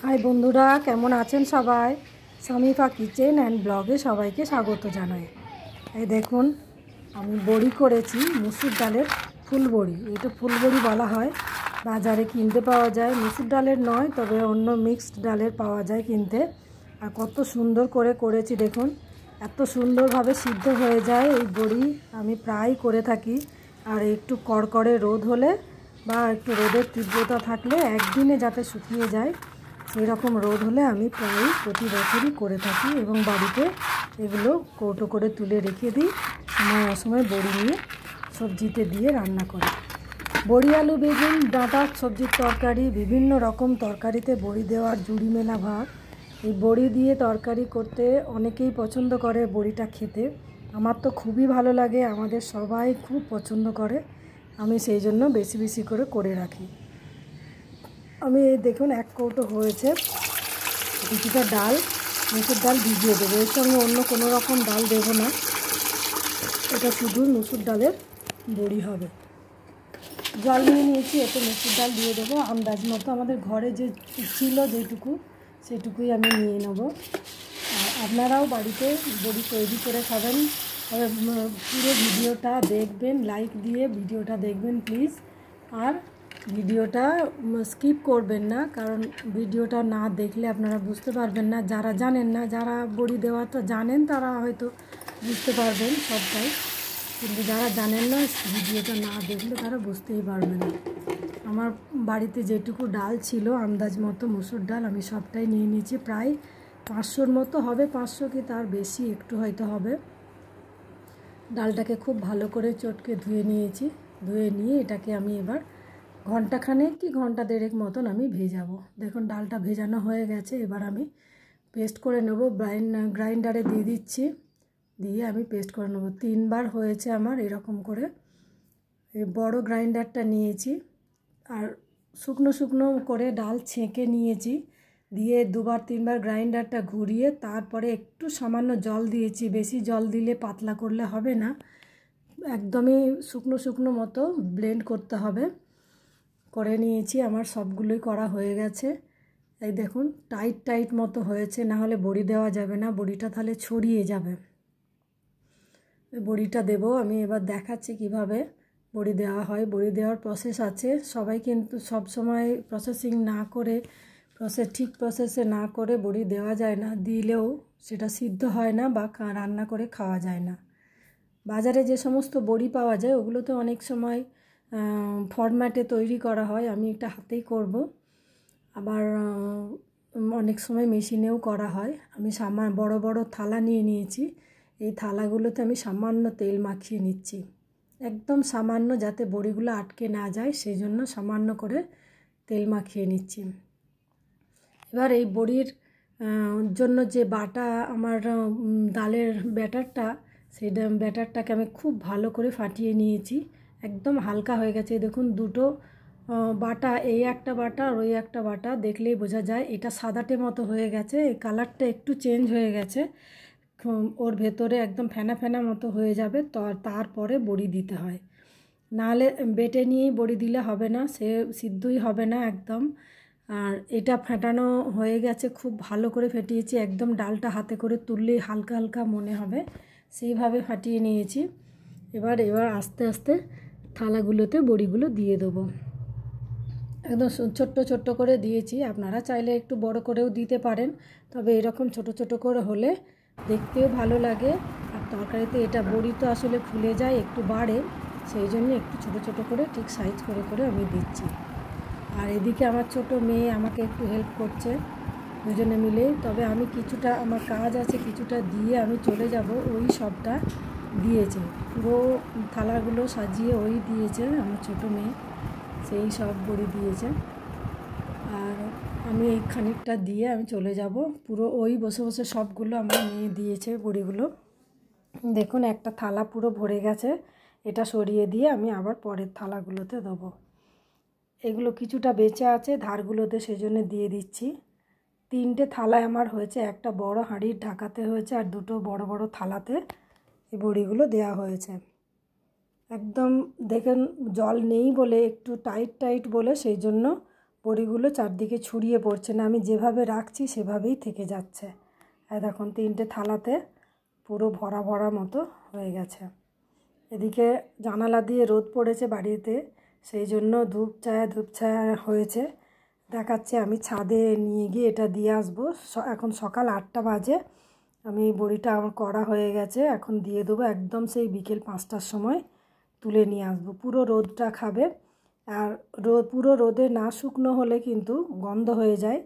High বন্ধুরা, কেমন আছেন সবাই? সামিফা কিচেন অ্যান্ড ব্লগে সবাইকে স্বাগত জানাই। এই দেখুন, আমি বড়ি করেছি, মুসুর ডালের ফুলবড়ি। এটা ফুলবড়ি বলা হয়, বাজারে কিনতে পাওয়া যায়। মুসুর ডালের নয়, তবে অন্য মিক্সড ডালের পাওয়া যায় কিনতে। আর কত সুন্দর করে করেছি দেখুন, এত সুন্দরভাবে সিদ্ধ হয়ে যায় এই বড়ি। আমি প্রায় করে থাকি। আর একটু কড়কড়ে রোদ হলে বা একটু রোদের তীব্রতা থাকলে একদিনে যাতে শুকিয়ে যায়, সেই রকম রোদ হলে আমি প্রায় প্রতি বছরই করে থাকি এবং বাড়িতে এগুলো কৌটো করে তুলে রেখে দিই। সময় অসময় বড়ি নিয়ে সবজিতে দিয়ে রান্না করি। বড়ি, আলু, বেগুন, ডাঁটা সবজির তরকারি, বিভিন্ন রকম তরকারিতে বড়ি দেওয়ার জুড়ি মেলা ভাগ। এই বড়ি দিয়ে তরকারি করতে অনেকেই পছন্দ করে বড়িটা খেতে। আমার তো খুবই ভালো লাগে, আমাদের সবাই খুব পছন্দ করে। আমি সেই জন্য বেশি বেশি করে রাখি। আমি দেখুন এক কৌটো হয়েছে। কিছুটা ডাল, মুসুর ডাল ভিজিয়ে দেবো। এর সঙ্গে অন্য কোনো রকম ডাল দেবো না, এটা শুধু মুসুর ডালের বড়ি হবে। জল নিয়ে নিয়েছি, এতে মুসুর ডাল দিয়ে দেবো আন্দাজ মতো। আমাদের ঘরে যে ছিল যেটুকু, সেটুকুই আমি নিয়ে নেব। আর আপনারাও বাড়িতে বড়ি তৈরি করে খাবেন। তবে পুরো ভিডিওটা দেখবেন, লাইক দিয়ে ভিডিওটা দেখবেন প্লিজ। আর ভিডিওটা স্কিপ করবেন না, কারণ ভিডিওটা না দেখলে আপনারা বুঝতে পারবেন না। যারা জানেন না, যারা বড়ি দেওয়াটা জানেন তারা হয়তো বুঝতে পারবেন সবটাই, কিন্তু যারা জানেন না ভিডিওটা না দেখলে তারা বুঝতেই পারবেন না। আমার বাড়িতে যেটুকু ডাল ছিল আন্দাজ মতো মুসুর ডাল আমি সবটাই নিয়ে নিয়েছি। প্রায় 500-র মতো হবে, 500 কি তার বেশি একটু হয়তো হবে। ডালটাকে খুব ভালো করে চটকে ধুয়ে নিয়েছি। ধুয়ে নিয়ে এটাকে আমি এবার ঘন্টাখানেক কি ঘন্টা দেড়েক মতন আমি ভেজাবো। দেখুন ডালটা ভেজানো হয়ে গেছে। এবার আমি পেস্ট করে নেব। গ্রাইন্ডারে দিয়ে দিচ্ছি, দিয়ে আমি পেস্ট করে নেব। 3 বার হয়েছে আমার এরকম করে। এই বড় গ্রাইন্ডারটা নিয়েছি, আর শুকনো শুকনো করে ডাল ছেঁকে নিয়েছি। দিয়ে 2-3 বার গ্রাইন্ডারটা ঘুরিয়ে তারপরে একটু সামান্য জল দিয়েছি। বেশি জল দিলে পাতলা করলে হবে না, একদমই শুকনো শুকনো মতো ব্লেন্ড করতে হবে। করে নিয়েছি, আমার সবগুলোই করা হয়ে গেছে। এই দেখুন টাইট টাইট মতো হয়েছে, না হলে বড়ি দেওয়া যাবে না, বড়িটা তাহলে ছড়িয়ে যাবে। বড়িটা দেব আমি, এবার দেখাচ্ছি কিভাবে বড়ি দেওয়া হয়। বড়ি দেওয়ার প্রসেস আছে, সবাই কিন্তু সব সময় প্রসেসিং না করে ঠিক প্রসেসে না করে বড়ি দেওয়া যায় না। দিলেও সেটা সিদ্ধ হয় না বা রান্না করে খাওয়া যায় না। বাজারে যে সমস্ত বড়ি পাওয়া যায় ওগুলোতে অনেক সময় ফরম্যাটে তৈরি করা হয়। আমি এটা হাতেই করব, আবার অনেক সময় মেশিনেও করা হয়। আমি বড় বড় থালা নিয়ে নিয়েছি। এই থালাগুলোতে আমি সামান্য তেল মাখিয়ে নিচ্ছি, একদম সামান্য, যাতে বড়িগুলো আটকে না যায়, সেই জন্য সামান্য করে তেল মাখিয়ে নিচ্ছি। এবার এই বড়ির জন্য যে বাটা আমার ডালের ব্যাটারটা, সেই ব্যাটারটাকে আমি খুব ভালো করে ফাটিয়ে নিয়েছি। একদম হালকা হয়ে গেছে। দেখুন দুটো বাটা, এই একটা বাটা আর ওই একটা বাটা, দেখলেই বোঝা যায় এটা সাদাটে মতো হয়ে গেছে। এই কালারটা একটু চেঞ্জ হয়ে গেছে, ওর ভেতরে একদম ফেনা ফেনা মতো হয়ে যাবে। তো তারপরে বড়ি দিতে হয়, নাহলে বেটে নিয়েই বড়ি দিলে হবে না, সে সিদ্ধই হবে না একদম। আর এটা ফেটানো হয়ে গেছে, খুব ভালো করে ফেটিয়েছি, একদম ডালটা হাতে করে তুললেই হালকা হালকা মনে হবে, সেইভাবে ফাটিয়ে নিয়েছি। এবার আস্তে আস্তে থালাগুলোতে বড়িগুলো দিয়ে দেবো। একদম ছোট্ট ছোট্ট করে দিয়েছি, আপনারা চাইলে একটু বড় করেও দিতে পারেন, তবে এরকম ছোট ছোট করে হলে দেখতেও ভালো লাগে। আর তরকারিতে এটা বড়ি তো আসলে ফুলে যায়, একটু বাড়ে, সেই জন্য একটু ছোট ছোট করে ঠিক সাইজ করে আমি দিচ্ছি। আর এদিকে আমার ছোট মেয়ে আমাকে একটু হেল্প করছে, দুজনে মিলে। তবে আমি কিছুটা, আমার কাজ আছে, কিছুটা দিয়ে আমি চলে যাব। ওই সবটা দিয়েছে, পুরো থালাগুলো সাজিয়ে ওই দিয়েছে আমার ছোট মেয়ে, সেই সব বড়ি দিয়েছে। আর আমি এই খানিকটা দিয়ে আমি চলে যাব। পুরো ওই বসে বসে সবগুলো আমার মেয়ে দিয়েছে বড়িগুলো। দেখুন একটা থালা পুরো ভরে গেছে, এটা সরিয়ে দিয়ে আমি আবার পরের থালাগুলোতে দেবো। এগুলো কিছুটা বেঁচে আছে ধারগুলোতে, সেজন্য দিয়ে দিচ্ছি। 3টে থালায় আমার হয়েছে, একটা বড় হাঁড়ির ঢাকাতে হয়েছে, আর 2টো বড় বড় থালাতে এই বড়িগুলো দেওয়া হয়েছে। একদম দেখেন জল নেই বলে, একটু টাইট টাইট বলে, সেই জন্য বড়িগুলো চারদিকে ছড়িয়ে পড়ছে না, আমি যেভাবে রাখছি সেভাবেই থেকে যাচ্ছে। আর দেখুন 3টে থালাতে পুরো ভরা ভরা মতো হয়ে গেছে। এদিকে জানালা দিয়ে রোদ পড়েছে বাড়িতে, সেই জন্য ধূপছায়া হয়েছে। দেখাচ্ছে, আমি ছাদে নিয়ে গিয়ে এটা দিয়ে আসবো। এখন সকাল 8টা বাজে। আমি বড়িটা আমার করা হয়ে গেছে, এখন দিয়ে দেবো। একদম সেই বিকেল 5টার সময় তুলে নিয়ে আসবো। পুরো রোদটা খাবে, আর পুরো রোদে না শুকনো হলে কিন্তু গন্ধ হয়ে যায়।